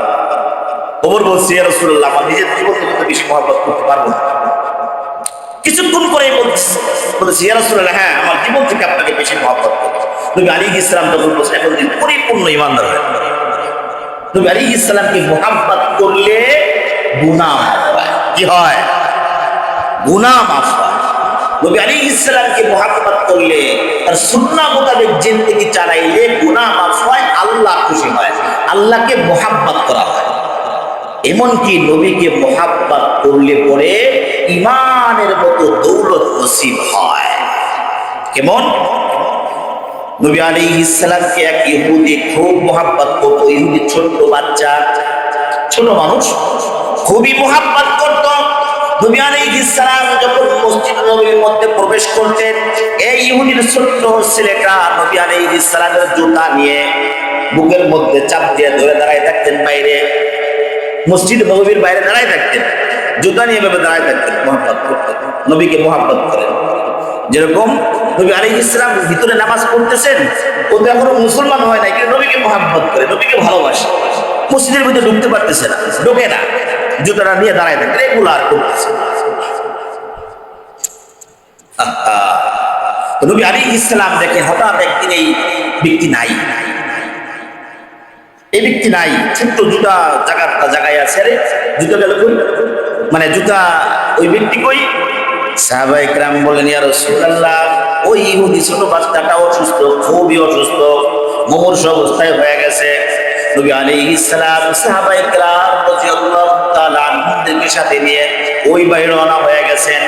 ওমর বলছে, ইয়া রাসূলুল্লাহ আমার নিজের জীবন থেকে তো বেশি মুহাব্বত করতে পারবো না। কিছুক্ষণ পরে বলছে, ইয়া রাসূলুল্লাহ হ্যাঁ আমার জীবন থেকে আপনাকে বেশি মুহাব্বত করব। নবী আলাইহিস সালাম তখন বলছে, এখন দিন পরিপূর্ণ ঈমানদার হয়ে যাবে। নবী আলাইহিস সালামকে মুহাব্বত করলে গুনাহ মাফ হয়। কি হয়? গুনাহ মাফ হয়। নবী আলাইহিস সালামকে মুহাব্বত করলে তার সুন্নাহ মোতাবেক জিন্দেগি চালাইলে গুনাহ মাফ হয়, আল্লাহ খুশি হয়, আল্লাহকে মুহাব্বত করা হয়। এমনকি নবীকে মুহাব্বত করলে পরে ঈমানের মতো দৌলত নসিব হয়। কেমন? নবী আলাইহিস সালামকে এক ইহুদি খুব মুহাব্বত করত। ইহুদি ছোট্ট বাচ্চা, ছোট মানুষ, খুবই মুহাব্বত করত। নবী আলাইহিস সালাম যখন মসজিদ নববীর মধ্যে প্রবেশ করতেন, এই ইহুদির ছোট্ট ছেলেটা নবী আলাইহিস সালামের জুতা নিয়ে বুকের মধ্যে চাপ দিয়ে ধরে দাঁড়ায় থাকতেন। বাইরে মসজিদ নববীর বাইরে দাঁড়ায় থাকতেন, জুতা নিয়ে এভাবে দাঁড়ায় থাকতেন, মুহাব্বত করতেন, নবীকে মুহাব্বত করেন। যেরকম নবী আলাইহিস সালাম ভিতরে নামাজ পড়তেছেন, ও তো এখনো মুসলমান হয় না, কিন্তু নবীকে মুহাব্বত করে, নবীকে ভালোবাসে, মসজিদের ভিতরে ঢুকতে পারতেছে না, ঢোকে না, জুতাটা নিয়ে দাঁড়ায় থাকে, রেগুলার করতেছে। নবী আলাইহিস সালাম দেখে হঠাৎ একদিন এই ব্যক্তি নাই, এই ব্যক্তি নাই, ছোট্ট জুতা জায়গায় আছে, আরে জুতা গেল কই, মানে জুতা ওই ব্যক্তি কই? সাহাবায়ে কেরাম বলেন, ইয়া রাসূলুল্লাহ ওই ইহুদি ছোট বাচ্চাটা অসুস্থ, খুবই অসুস্থ, মুমূর্ষ অবস্থায় হয়ে গেছে। নবী আলাইহিস সালাম সাহাবায়ে কেরাম রাদিয়াল্লাহু তাআলা আনহুদেরকে সাথে নিয়ে ওই বাড়ি রওনা হয়ে গেছেন,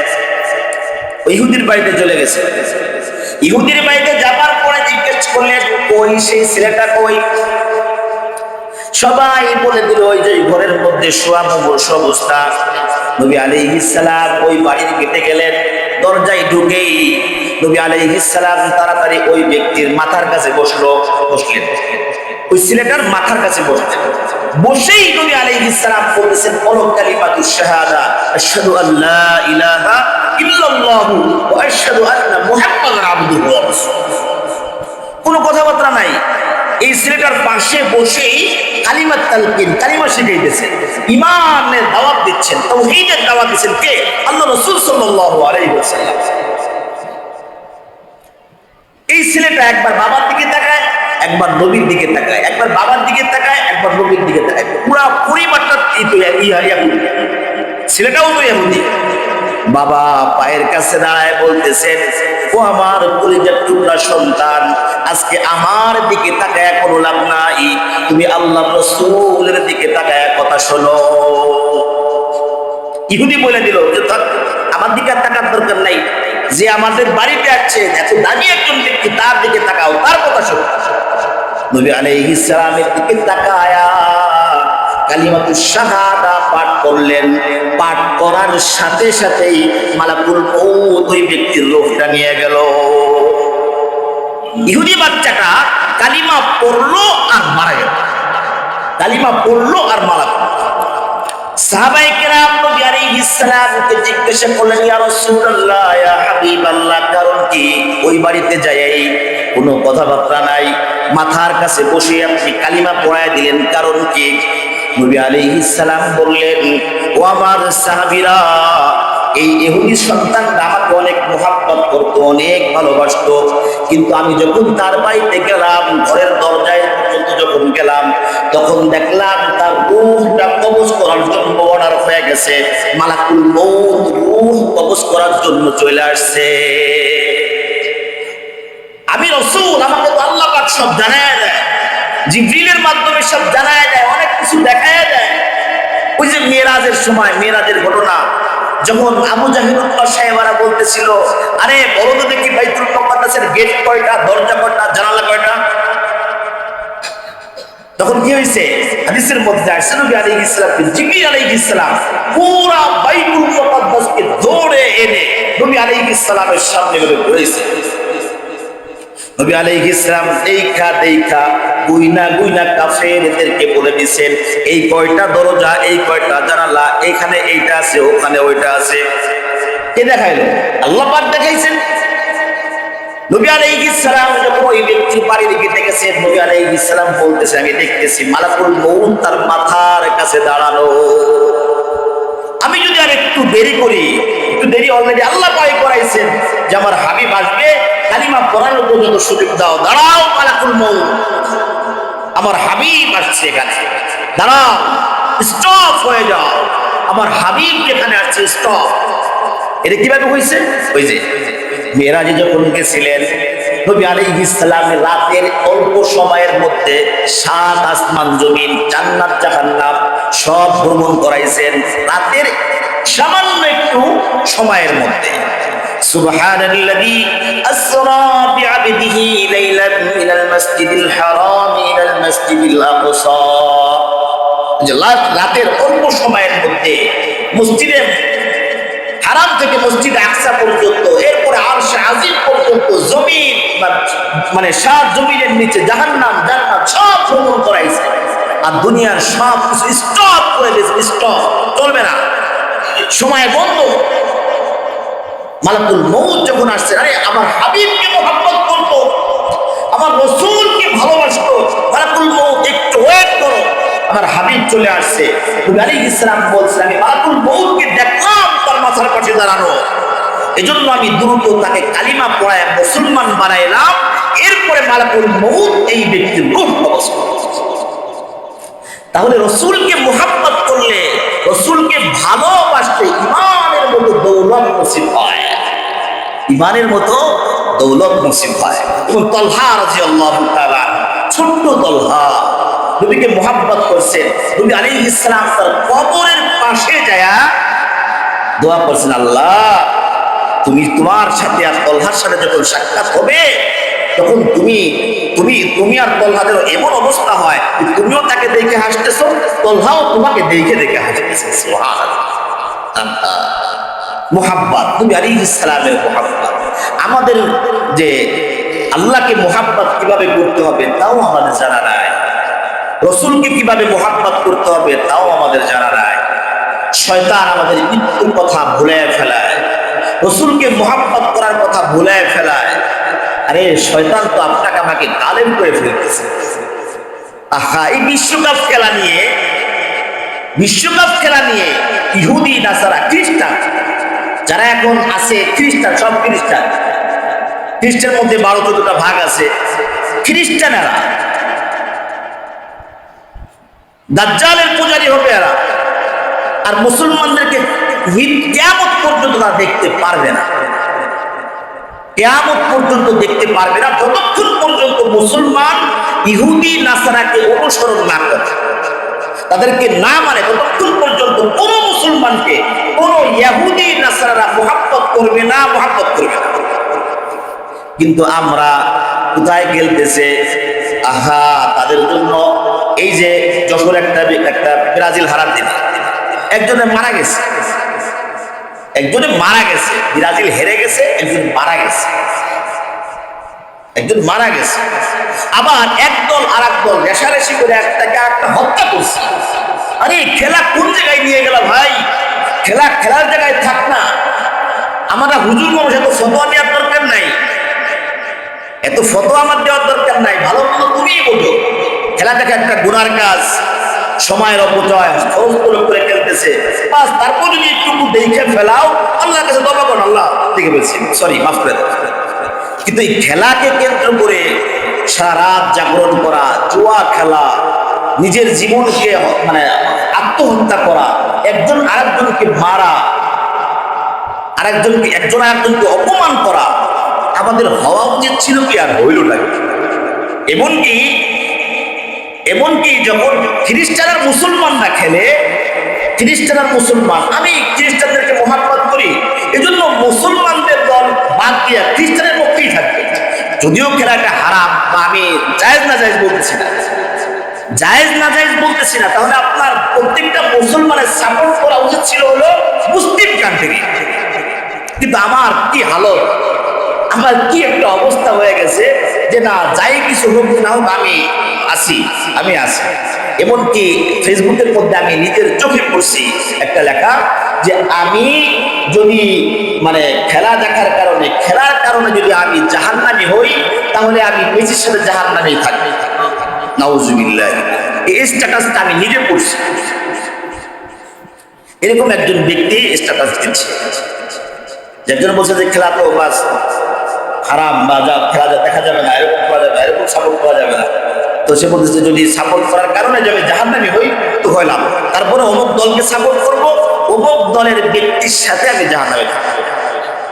ওই ইহুদির বাড়িতে চলে গেছে। ইহুদির বাড়িতে যাবার পরে জিজ্ঞেস করলেন, কই সেই ছেলেটা কই? সবাই বলে দিল ওই যে ঘরের মধ্যে শোয়া, মুমূর্ষ অবস্থা। নবী আলাইহিস সালাম ওই বাড়ির গেটে গেলেন, দরজায় ঢুকেই নবী আলাইহিস সালাম তাড়াতাড়ি ওই ব্যক্তির মাথার কাছে বসলেন, ওই ছেলেটার মাথার কাছে বসলেন। বসেই নবী আলাইহিস সালাম বলতেছেন, বলো কালিমাতুশ শাহাদা, আশহাদু আল্লা ইলাহা ইল্লাল্লাহু ওয়া আশহাদু আন্না মুহাম্মাদান আবদুহু ওয়া রাসূলুহু। কোনো কথাবার্তা নাই, এই ছেলেটার পাশে বসেই কালিমাত তালকিন, কালিমা শিখাইতেছে, ঈমানের দাওয়াত দিচ্ছেন, তাওহীদের দাওয়াত দিচ্ছেন কে? আল্লাহ রাসূল সাল্লাল্লাহু আলাইহি ওয়াসাল্লাম। এই ছেলেটা একবার বাবার দিকে তাকায়, একবার নবীর দিকে তাকায়, একবার বাবার দিকে তাকায়, একবার নবীর দিকে তাকায়, পুরো পরিবারটা ইহুদি, ছেলেটাও তো ইহুদি। বাবা পায়ের কাছে দাঁড়ায় বলতেছেন, ও আমার কলিজার টুকরা সন্তান, আজকে আমার দিকে তাকায় কোনো লাভ নাই, তুমি আল্লাহর রাসূলের দিকে তাকায় কথা শোনো। ইহুদি বলে দিল যে আমার দিকে তাকার দরকার নাই, যে আমাদের বাড়িতে আছে এত দামি একজন ব্যক্তি, তার দিকে তাকাও, তার কথা শোনো। নবী আলাইহিস সালামের দিকে তাকায়া কালিমাতুশ শাহাদা পাঠ করলেন। পাঠ করার সাথে সাথেই মালাকুল মউত ওই ব্যক্তির রূহটা নিয়ে গেল। ইহুদি বাচ্চাটা কালিমা পড়লো আর মারা গেল, কালিমা পড়লো আর মারা গেল। সাহাবায়ে কেরাম নবী আলাইহিস সালামকে জিজ্ঞাসা করলেন, ইয়া রাসূলুল্লাহ, ইয়া হাবিবাল্লাহ, কারণ কি ওই বাড়িতে যাই কোনো কথাবার্তা নাই, মাথার কাছে বসে আপনি কালিমা পড়ায় দিলেন, কারণ কি? নবী আলাইহিস সালাম বললেন, ও আমার সাহাবীরা, এই ইহুদি সন্তানটা আমাকে অনেক মুহাব্বত করতো, অনেক ভালোবাসতো, কিন্তু আমি যখন তার বাড়িতে গেলাম, ঘরের দরজায় পর্যন্ত যখন গেলাম, তখন দেখলাম তার রূহটা কবজ করার জন্য অর্ডার হয়ে গেছে, মালাকুল মউত রূহ কবজ করার জন্য চলে আসছে। আমি রাসূল, আমাকে তো আল্লাহ পাক সব জানায় দেয়, জিবরিলের মাধ্যমে সব জানায় দেয়, অনেক কিছু দেখায় দেয়। ওই যে মেরাজের সময়, মেরাজের ঘটনা, যখন আবু জাহিলুল্লাহ সাহেবারা বলতেছিল, আরে বলো তো দেখি বাইতুল মুকাদ্দাসের গেট কয়টা, দরজা কয়টা, জানালা কয়টা? তখন কি হয়েছে? হাদিসের মধ্যে আসছে, নবী আলাইহিস সালাম, জিবরিল আলাইহিস সালাম পুরা বাইতুল মুকাদ্দাসকে ধরে এনে নবী আলাইহিস সালামের সামনে গিয়ে ঘুরেছে। নবী আলাইহিস সালাম দেখা গুইনা কাফেরদেরকে বলে দিয়েছেন, এই কয়টা দরজা, এই কয়টা জানালা, এখানে এইটা আছে, ওখানে ওইটা আছে। কে দেখাইলো? আল্লাহ পাক দেখাইছেন। নবী আলাইহিস সালাম যখন ওই ব্যক্তির বাড়ির দিকে দেখেছেন, নবী আলাইহিস সালাম বলতেছে, আমি দেখতেছি মালাকুল মউত তার মাথার কাছে দাঁড়ানো। আমি যদি আর একটু দেরি করি, একটু দেরি অলরেডি আল্লাহ পাক করাইছেন যে আমার হাবিব আসবে, কালিমা পড়ানোর পর্যন্ত সুযোগ দাও। দাঁড়াও মালাকুল মউত, আমার হাবিব আসছে এখানে, দাঁড়াও, স্টপ হয়ে যাও, আমার হাবিব যেখানে আসছে, স্টপ। এটা কিভাবে হয়েছে? ওই যে মেরাজে যখন গেছিলেন নবী আলাইহিস সালাম রাতের অল্প সময়ের মধ্যে 7 আসমান জমিন, জান্নাত জাহান্নাম সব ভ্রমণ করাইছেন রাতের সামান্য একটু সময়ের মধ্যে। সুবহানাল্লাযী আসরা বিআবদিহি লাইলান মিনাল মাসজিদিল হারাম ইলাল মাসজিদিল আকসা। যে রাতের অল্প সময়ের মধ্যে মসজিদে হারাম থেকে মসজিদ আকসা পর্যন্ত, এরপরে আরশে আজিম পর্যন্ত, জমিন মানে 7 জমিনের নিচে জাহান্নাম জান্নাত সব ভ্রমণ করাইছে। আর দুনিয়ার সব কিছু স্টপ করে দিয়েছে, স্টপ, চলবে না, সময় বন্ধ। মালাকুল মউত যখন আসছে, আরে আমার হাবিবকে মুহাব্বত করতো, আমার রাসূলকে ভালোবাসতো, মালাকুল মউত একটু ওয়েট করো, আমার হাবিব চলে আসছে। নবী আলাইহিস সালাম বলছেন, আমি মালাকুল মউতকে দেখলাম তার মাথার কাছে দাঁড়ানো, এজন্য আমি দ্রুত তাকে কালিমা পড়ায় মুসলমান বানাইলাম। এরপরে মালাকুল মউত এই ব্যক্তির রূহ কবজ করছে। তাহলে রাসূলকে মুহাব্বত করলে, রাসূলকে ভালোবাসতে ঈমানের মতো দৌলত নসিব হয়, ঈমানের মতো দৌলত নসিব হয়। এবং তালহা রাদিয়াল্লাহু তাআলা, ছোট্ট তালহা নবীকে মুহাব্বত করছেন। নবী আলাইহিস সালাম তার কবরের পাশে যায়া দোয়া করছেন, আল্লাহ তুমি তোমার সাথে আর তালহার সাথে যখন সাক্ষাৎ হবে, তখন তুমি আর তালহাদের এমন অবস্থা হয়, তুমিও তাকে দেখে হাসতেছো, তালহাও তোমাকে দেখে হাসতেছে। সুবহানাল্লাহ। মুহাব্বত, নবী আলাইহিস সালামের মুহাব্বত। আমাদের যে আল্লাহকে মুহাব্বত কিভাবে করতে হবে তাও আমাদের জানা নাই, রাসূলকে কিভাবে মুহাব্বত করতে হবে তাও আমাদের জানা নাই। শয়তান আমাদের মৃত্যুর কথা ভুলে ফেলায়, রাসূলকে মুহাব্বত করার কথা ভুলে ফেলায়। আরে শয়তান তো আপনাকে আমাকে গালেব করে ফেলতেছে। আহা, এই বিশ্বকাপ খেলা নিয়ে ইহুদি নাসারা খ্রিস্টান যারা এখন আছে, খ্রিস্টান, সব খ্রিস্টান, খ্রিস্টানের মধ্যে 12-14টা ভাগ আছে। খ্রিস্টানেরা দাজ্জালের পূজারী হবে এরা, আর মুসলমানদেরকে কিয়ামত পর্যন্ত তারা দেখতে পারবে না, কিয়ামত পর্যন্ত দেখতে পারবে না, যতক্ষণ পর্যন্ত মুসলমান ইহুদি নাসারাকে অনুসরণ না করে, তাদেরকে না মানে, ততক্ষণ পর্যন্ত কোন মুসলমানকে কোন ইহুদি নাসারারা মুহাব্বত করবে না। কিন্তু আমরা কোথায় খেলতেছে, আহা, তাদের জন্য এই যে যখন একটা ব্রাজিল হারার দিন একজনে মারা গেছে, ব্রাজিল হেরে গেছে, একজন মারা গেছে। আবার একদল আর একদল রেশারেশি করে একটাকে একটা হত্যা করছে। আরে খেলা কোন জায়গায় নিয়ে গেল ভাই? খেলার জায়গায় থাক না। আমরা হুজুর মানুষ, এত ফতোয়া দেওয়ার দরকার নাই, ভালো মতো তুমিই বোঝো। খেলাটাকে একটা গুনার কাজ, সময়ের অপচয়, খরচ করে খেলতেছে, বাস। তারপর যদি একটু দেখে ফেলাও, আল্লাহর কাছে তওবা করো, আল্লাহ থেকে বলছি, সরি, মাফ করে দাও। কিন্তু এই খেলাকে কেন্দ্র করে সারা রাত জাগরণ করা, জুয়া খেলা, নিজের জীবনকে মানে আত্মহত্যা করা, একজন আরেকজনকে মারা, একজন আরেকজনকে অপমান করা আমাদের হওয়া উচিত ছিল কি? আর হইল না। এমনকি যখন খ্রিস্টান আর মুসলমানরা খেলে, আমি খ্রিস্টানদেরকে মুহাব্বত করি, এজন্য মুসলমানদের দল বাদ দিয়া খ্রিস্টানের পক্ষেই থাকবে। যদিও খেলাটা হারাম, বা আমি জায়েজ না জায়েজ বলতেছি না, তাহলে আপনার প্রত্যেকটা মুসলমানের সাপোর্ট করা উচিত ছিল হলো মুসলিম কান্ট্রি। কিন্তু আমার কি হালত, আমার কি একটা অবস্থা হয়ে গেছে যে না যাই কিছু হোক না হোক আমি আছি। এমনকি ফেসবুকের মধ্যে আমি নিজের চোখে পড়ছি একটা লেখা যে আমি যদি মানে খেলার কারণে যদি আমি জাহান্নামী হই তাহলে আমি মেসির সাথে জাহান্নামেই থাকবো। নাউজুবিল্লাহ, এই স্ট্যাটাসটা আমি নিজে পড়ছি। এরকম একজন ব্যক্তি স্ট্যাটাস দিচ্ছে, একজন বলছে যে খেলা তো বাস হারাম বা যা খেলা দেখা যাবে না, এরকম করা যাবে, এরকম সাপোর্ট করা যাবে না। তো সে বলতেছে যদি সাপোর্ট করার কারণে যদি জাহান্নামী হই তো হইলাম, তারপরে অমুক দলকে সাপোর্ট করব, অমুক দলের ব্যক্তির সাথে আমি জাহান্নামে থাকবো,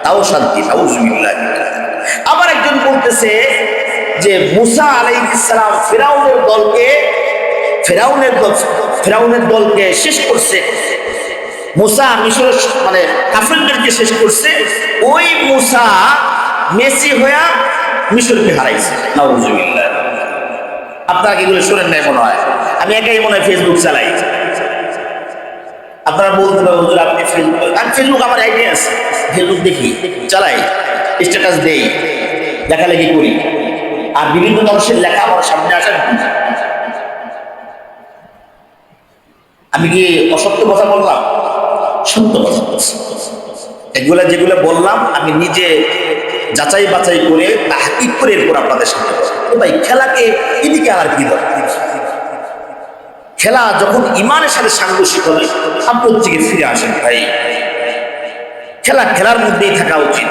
তাও শান্তি। নাউজুবিল্লাহ। আবার একজন বলতেছে যে মুসা আলাইহিস সালাম ফেরাউনের দলকে শেষ করছে, মুসা মিশরের মানে কাফেরদেরকে শেষ করছে, ওই মুসা মেসি হইয়া মিশরকে হারাইছে। নাউজুবিল্লাহ। আপনারা কি এগুলো শোনেন নাই মনে হয়? আমি একাই মনে হয় ফেসবুক চালাই। আপনারা বলতে পারেন হুজুর আপনি ফেসবুক আমার আইডিয়া আছে, ফেসবুক দেখি, চালাই, স্ট্যাটাস দেই, লেখালেখি করি, আর বিভিন্ন মানুষের লেখা আমার সামনে আসার। আমি কি অসত্য কথা বললাম? সত্য কথা বলছি। যেগুলো বললাম আমি নিজে যাচাই বাছাই করে তাহকিক করে এরপর আপনাদের সামনে ভাই খেলাকে এদিকে আর কি দরকার? খেলা যখন ইমানের সাথে সাংঘর্ষিক হবে আপনি থেকে ফিরে আসেন ভাই। খেলার মধ্যেই থাকা উচিত।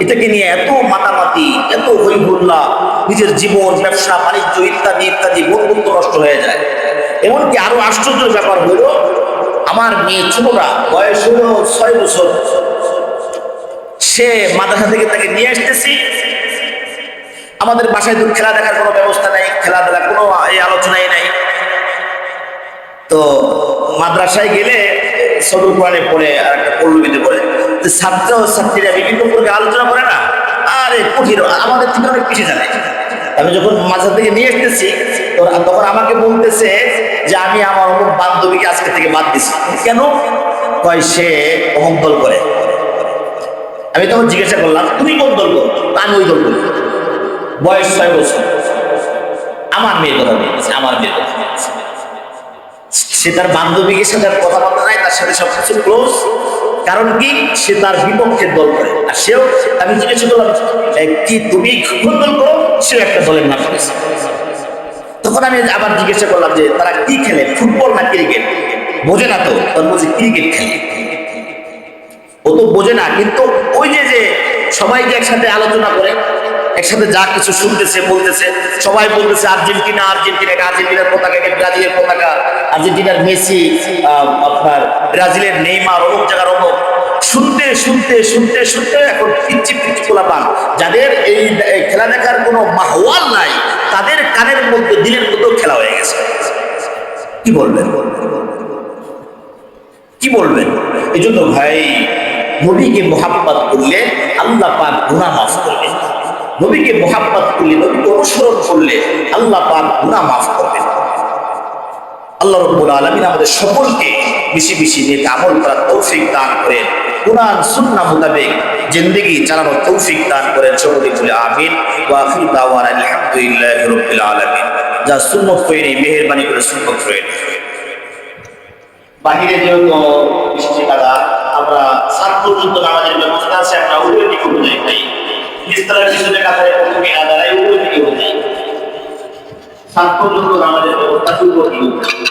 এটাকে নিয়ে এত মাতামাতি, এত হইহুল্লা, নিজের জীবন, ব্যবসা বাণিজ্য ইত্যাদি ইত্যাদি বন্ধুত্ব নষ্ট হয়ে যায়। এমনকি আরো আশ্চর্যের ব্যাপার হইল, আমার মেয়ে ছোটরা বয়স হল 6 বছর, সে মাদ্রাসা থেকে তাকে নিয়ে আসতেছি। আমাদের বাসায় তো খেলা দেখার কোনো ব্যবস্থা নাই, খেলাধুলা কোনো এই আলোচনাই নাই। তো মাদ্রাসায় গেলে সদর কোরআনে পড়ে আর একটা পল্লবীতে পড়ে, ছাত্রীরা বিভিন্ন প্রকার আলোচনা করে না, আরে কঠিন, আমাদের থেকে অনেক পিছিয়ে জানে। আমি যখন মাদ্রাসা থেকে নিয়ে আসতেছি তখন আমাকে বলতেছে যে আমি আমার অমুক বান্ধবীকে আজকে থেকে বাদ দিছি। কেন? কয় সে অমুক দল করে। আমি তখন জিজ্ঞাসা করলাম তুমি কোন দল করো? আমি ওই দল করি। বয়স 6 বছর। আমার মেয়ের কথা বলতেছে, আমার মেয়ের কথা বলতেছে। সে তার বান্ধবীকে সাথে কথাবার্তা নাই, তার সাথে সবকিছু ক্লোজ। কারণ কি? সে তার বিপক্ষের দল করে। আর সেও, আমি জিজ্ঞাসা করলাম কি তুমি কোন দল করো? সেও একটা দলের নাম করেছে। তখন আমি আবার জিজ্ঞাসা করলাম যে তারা কি খেলে, ফুটবল না ক্রিকেট? বোঝে না তো। তখন বলছে ক্রিকেট খেলে। ও তো বোঝে না, কিন্তু ওই যে সবাইকে একসাথে আলোচনা করে, একসাথে যা কিছু শুনতেছে বলতেছে, সবাই বলতেছে আর্জেন্টিনার পতাকাকে ব্রাজিলের পতাকা, আর্জেন্টিনার মেসি, আপনার ব্রাজিলের নেইমার, অমুক জায়গার অমুক। শুনতে এখন পিচ্ছি পোলাপান, যাদের এই খেলা দেখার কোনো মাহওয়াল নাই, তাদের কানের মধ্যে দিলের মধ্যেও খেলা হয়ে গেছে। কি বলবেন? এই জন্য ভাই, নবীকে মোহাব্বত করলে আল্লাহ পাক গুনাহ মাফ করবেন। নবীকে মোহাব্বত করলে, নবীকে অনুসরণ করলে আল্লাহ পাক গুনাহ মাফ করবেন। আল্লাহ রাব্বুল আলামিন আমাদের সকলকে বেশি বেশি নেক আমল করার তৌফিক দান করেন, কুরআন সুন্নাহ মোতাবেক জিন্দেগি চালানোর তৌফিক দান করেন। সকলে বলে আমিন। ওয়া আখিরু দাওয়ানা আলহামদুলিল্লাহি রাব্বিল আলামিন। যা সুন্নাত কইরে মেহেরবানি করে সুন্নাত করেন। বাহিরে যেহেতু বৃষ্টি কাদা, আমরা 7 পর্যন্ত নামাজের ব্যবস্থা আছে, আমরা উপরের দিকে উঠে যাই ভাই। বিস্তারের পিছনে কাতারে প্রথমে না দাঁড়াই, উপরের দিকে উঠে যাই। 7 পর্যন্ত নামাজের ব্যবস্থা উপরের দিকে উঠে যাই।